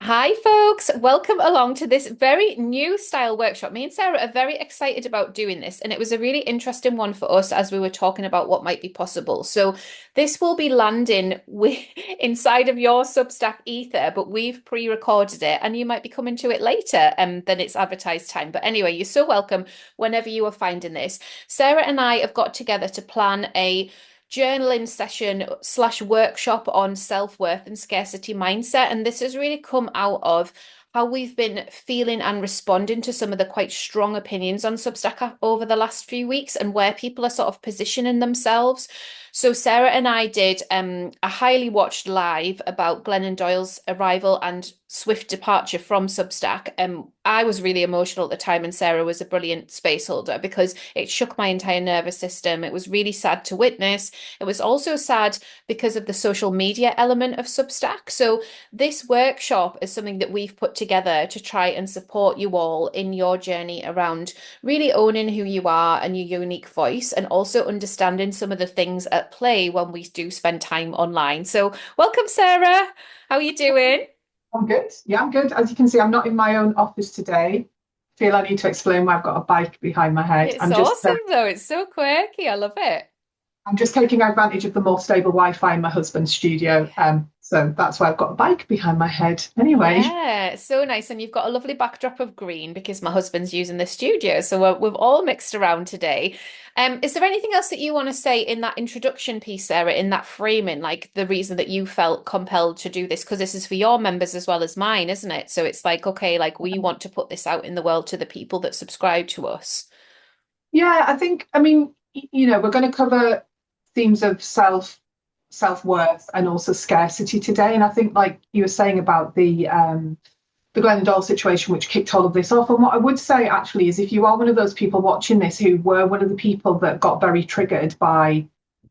Hi, folks. Welcome along to this very new style workshop. Me and Sarah are very excited about doing this, and it was a really interesting one for us as we were talking about what might be possible. So, this will be landing inside of your Substack ether, but we've pre-recorded it, and you might be coming to it later than its advertised time. But anyway, you're so welcome whenever you are finding this. Sarah and I have got together to plan a journaling session slash workshop on self-worth and scarcity mindset. And this has really come out of how we've been feeling and responding to some of the quite strong opinions on Substack over the last few weeks and where people are sort of positioning themselves. So Sarah and I did a highly watched live about Glennon Doyle's arrival and swift departure from Substack. I was really emotional at the time, and Sarah was a brilliant space holder because it shook my entire nervous system. It was really sad to witness. It was also sad because of the social media element of Substack. So this workshop is something that we've put together to try and support you all in your journey around really owning who you are and your unique voice, and also understanding some of the things at play when we do spend time online. So welcome, Sarah. How are you doing? I'm good. Yeah, I'm good. As you can see, I'm not in my own office today. Feel I need to explain why I've got a bike behind my head. It's awesome though. It's so quirky. I love it. I'm just taking advantage of the more stable Wi-Fi in my husband's studio. So that's why I've got a bike behind my head. Anyway, Yeah, so nice. And you've got a lovely backdrop of green because my husband's using the studio. So we've all mixed around today. Is there anything else that you want to say in that introduction piece, Sarah, in that framing, like the reason that you felt compelled to do this? Because this is for your members as well as mine, isn't it? So it's like, okay, like we want to put this out in the world to the people that subscribe to us. yeah, we're going to cover themes of self-worth and also scarcity today. And I think, like you were saying about the Glennon Doyle situation, which kicked all of this off. And what I would say actually is if you are one of those people watching this who were one of the people that got very triggered by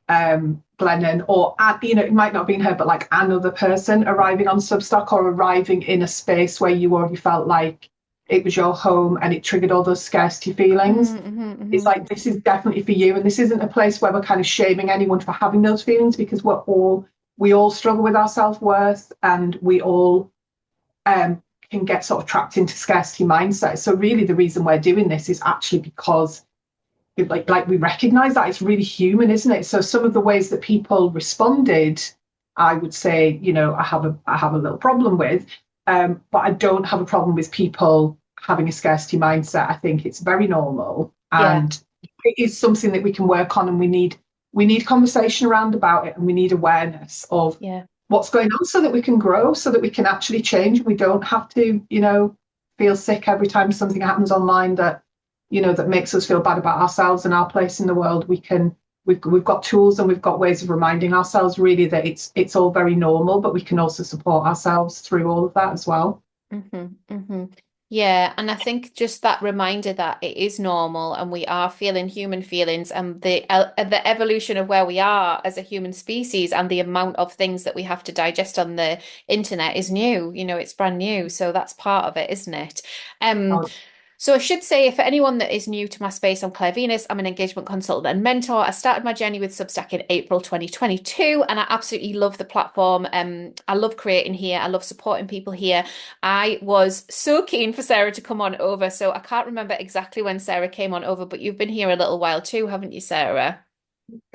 Glennon, or it might not have been her, but like another person arriving on Substack or arriving in a space where you already felt like it was your home and it triggered all those scarcity feelings. It's Mm-hmm. like this is definitely for you, and this isn't a place where we're kind of shaming anyone for having those feelings because we all struggle with our self-worth, and we all um, can get sort of trapped into scarcity mindset. So really, the reason we're doing this is actually because like we recognize that it's really human, isn't it? So some of the ways that people responded, I would say, I have a little problem with, but I don't have a problem with people having a scarcity mindset. I think it's very normal, Yeah, and it is something that we can work on, and we need conversation around about it, and we need awareness of yeah. what's going on so that we can grow, so that we can actually change. We don't have to, feel sick every time something happens online that makes us feel bad about ourselves and our place in the world. We've got tools and we've got ways of reminding ourselves really that it's all very normal, but we can also support ourselves through all of that as well. Hmm. Yeah, and I think just that reminder that it is normal and we are feeling human feelings, and the evolution of where we are as a human species and the amount of things that we have to digest on the internet is new. It's brand new, so that's part of it, isn't it? Um, Oh, so I should say, for anyone that is new to my space, I'm Claire Venus. I'm an engagement consultant and mentor. I started my journey with Substack in April 2022, and I absolutely love the platform. I love creating here. I love supporting people here. I was so keen for Sarah to come on over, so I can't remember exactly when Sarah came on over, but you've been here a little while too, haven't you, Sarah?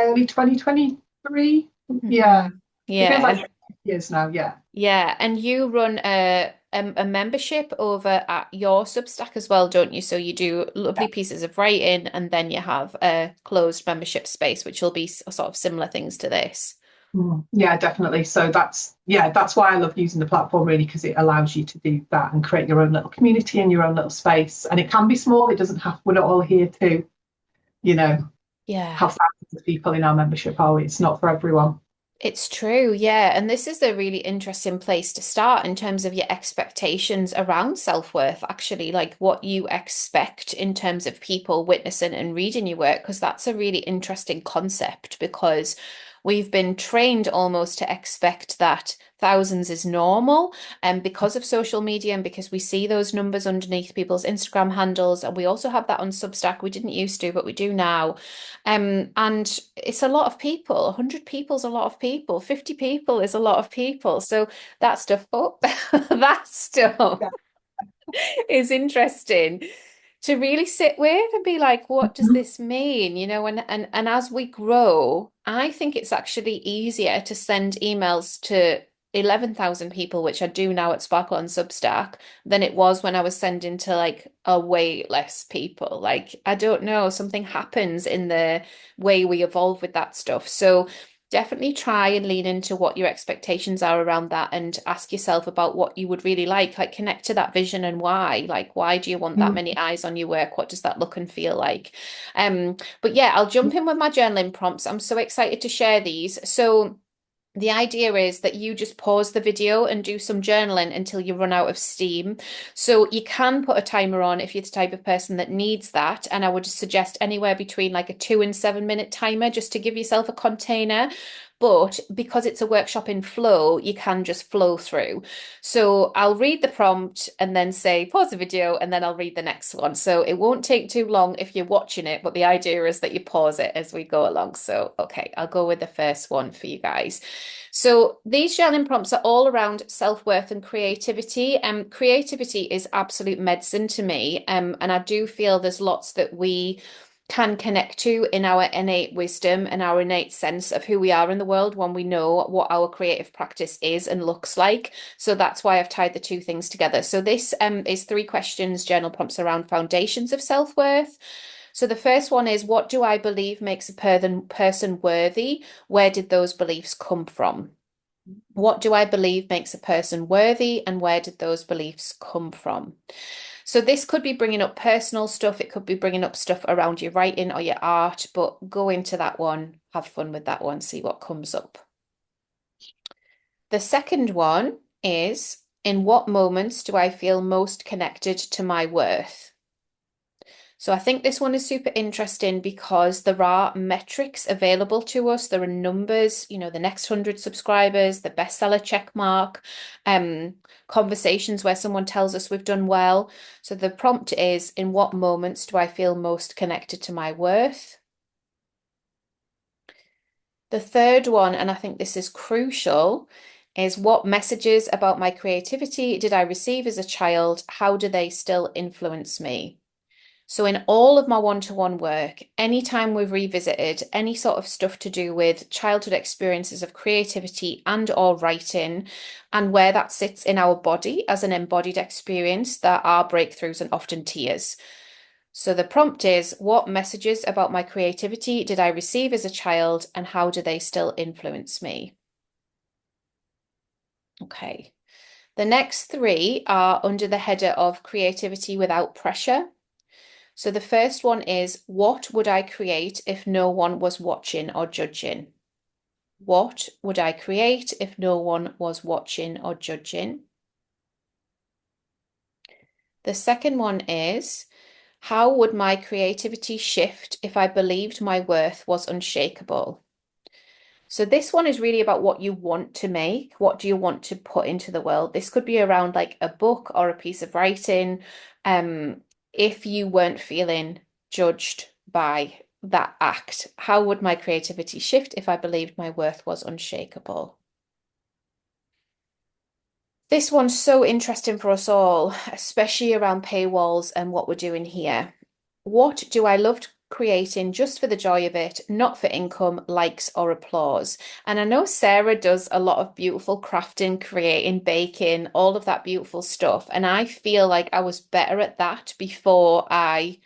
early 2023. Yeah, Hmm. it feels Yeah, like years now. Yeah. yeah, and you run a membership over at your Substack as well, don't you? So you do lovely pieces of writing, and then you have a closed membership space, which will be sort of similar things to this. Yeah, definitely. So that's why I love using the platform really, because it allows you to do that and create your own little community and your own little space. And it can be small. It doesn't have. We're not all here to, you know, Yeah. have thousands of people in our membership, are we? It's not for everyone. It's true, yeah. And this is a really interesting place to start in terms of your expectations around self-worth, actually, like what you expect in terms of people witnessing and reading your work, because that's a really interesting concept because we've been trained almost to expect that thousands is normal. And because of social media and because we see those numbers underneath people's Instagram handles, and we also have that on Substack. We didn't used to, but we do now. And it's a lot of people. 100 people is a lot of people. 50 people is a lot of people. So that stuff, oh, that stuff Yeah. is interesting to really sit with and be like, what does Mhm. this mean? And as we grow, I think it's actually easier to send emails to 11,000 people, which I do now at Sparkle and Substack, than it was when I was sending to like a way less people. Like, I don't know, something happens in the way we evolve with that stuff. So definitely try and lean into what your expectations are around that and ask yourself about what you would really like connect to that vision and why. Like, why do you want that Mm. many eyes on your work? What does that look and feel like? But yeah, I'll jump in with my journaling prompts. I'm so excited to share these. So the idea is that you just pause the video and do some journaling until you run out of steam. So you can put a timer on if you're the type of person that needs that. And I would suggest anywhere between like a 2 and 7 minute timer just to give yourself a container. But because it's a workshop in flow, you can just flow through. So I'll read the prompt and then say, pause the video, and then I'll read the next one. So it won't take too long if you're watching it, but the idea is that you pause it as we go along. So, okay, I'll go with the first one for you guys. So these journaling prompts are all around self-worth and creativity. Creativity is absolute medicine to me. And I do feel there's lots that we can connect to in our innate wisdom and our innate sense of who we are in the world when we know what our creative practice is and looks like. So that's why I've tied the two things together. So this is 3 questions, journal prompts around foundations of self-worth. So the first one is, what do I believe makes a person worthy? Where did those beliefs come from? What do I believe makes a person worthy, and where did those beliefs come from? So this could be bringing up personal stuff. It could be bringing up stuff around your writing or your art, but go into that one, have fun with that one, see what comes up. The second one is, in what moments do I feel most connected to my worth? So I think this one is super interesting because there are metrics available to us. There are numbers, the next 100 subscribers, the bestseller check mark, conversations where someone tells us we've done well. So the prompt is, in what moments do I feel most connected to my worth? The third one, and I think this is crucial, is what messages about my creativity did I receive as a child? How do they still influence me? So in all of my one-to-one work, anytime we've revisited any sort of stuff to do with childhood experiences of creativity and or writing, and where that sits in our body as an embodied experience, there are breakthroughs and often tears. So the prompt is, what messages about my creativity did I receive as a child, and how do they still influence me? Okay. The next 3 are under the header of creativity without pressure. So the first one is, what would I create if no one was watching or judging? What would I create if no one was watching or judging? The second one is, how would my creativity shift if I believed my worth was unshakable? So this one is really about what you want to make. What do you want to put into the world? This could be around like a book or a piece of writing. If you weren't feeling judged by that act, how would my creativity shift if I believed my worth was unshakable? This one's so interesting for us all, especially around paywalls and what we're doing here. What do I love creating just for the joy of it, not for income, likes, or applause? And I know Sarah does a lot of beautiful crafting, creating, baking, all of that beautiful stuff. And I feel like I was better at that before I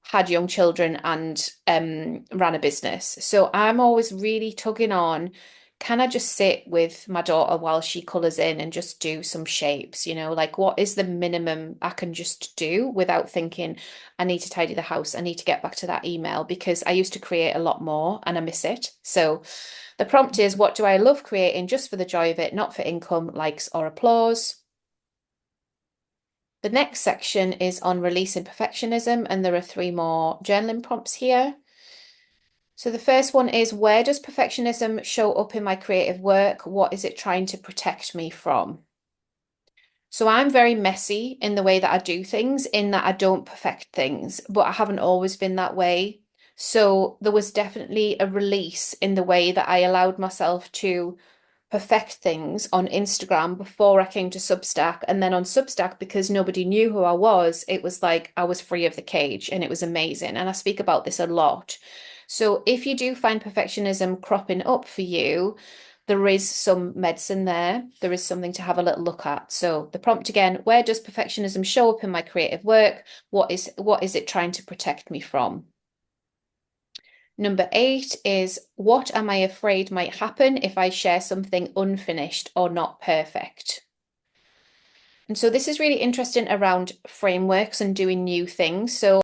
had young children and ran a business. So I'm always really tugging on, can I just sit with my daughter while she colours in and just do some shapes? Like what is the minimum I can just do without thinking, I need to tidy the house, I need to get back to that email, because I used to create a lot more and I miss it. So the prompt is, what do I love creating just for the joy of it, not for income, likes, or applause? The next section is on releasing perfectionism, and there are 3 more journaling prompts here. So the first one is, where does perfectionism show up in my creative work? What is it trying to protect me from? So I'm very messy in the way that I do things, in that I don't perfect things, but I haven't always been that way. So there was definitely a release in the way that I allowed myself to perfect things on Instagram before I came to Substack. And then on Substack, because nobody knew who I was, it was like I was free of the cage and it was amazing. And I speak about this a lot. So if you do find perfectionism cropping up for you, there is some medicine there. There is something to have a little look at. So the prompt again, where does perfectionism show up in my creative work? What is it trying to protect me from? Number 8 is, what am I afraid might happen if I share something unfinished or not perfect? And so this is really interesting around frameworks and doing new things. So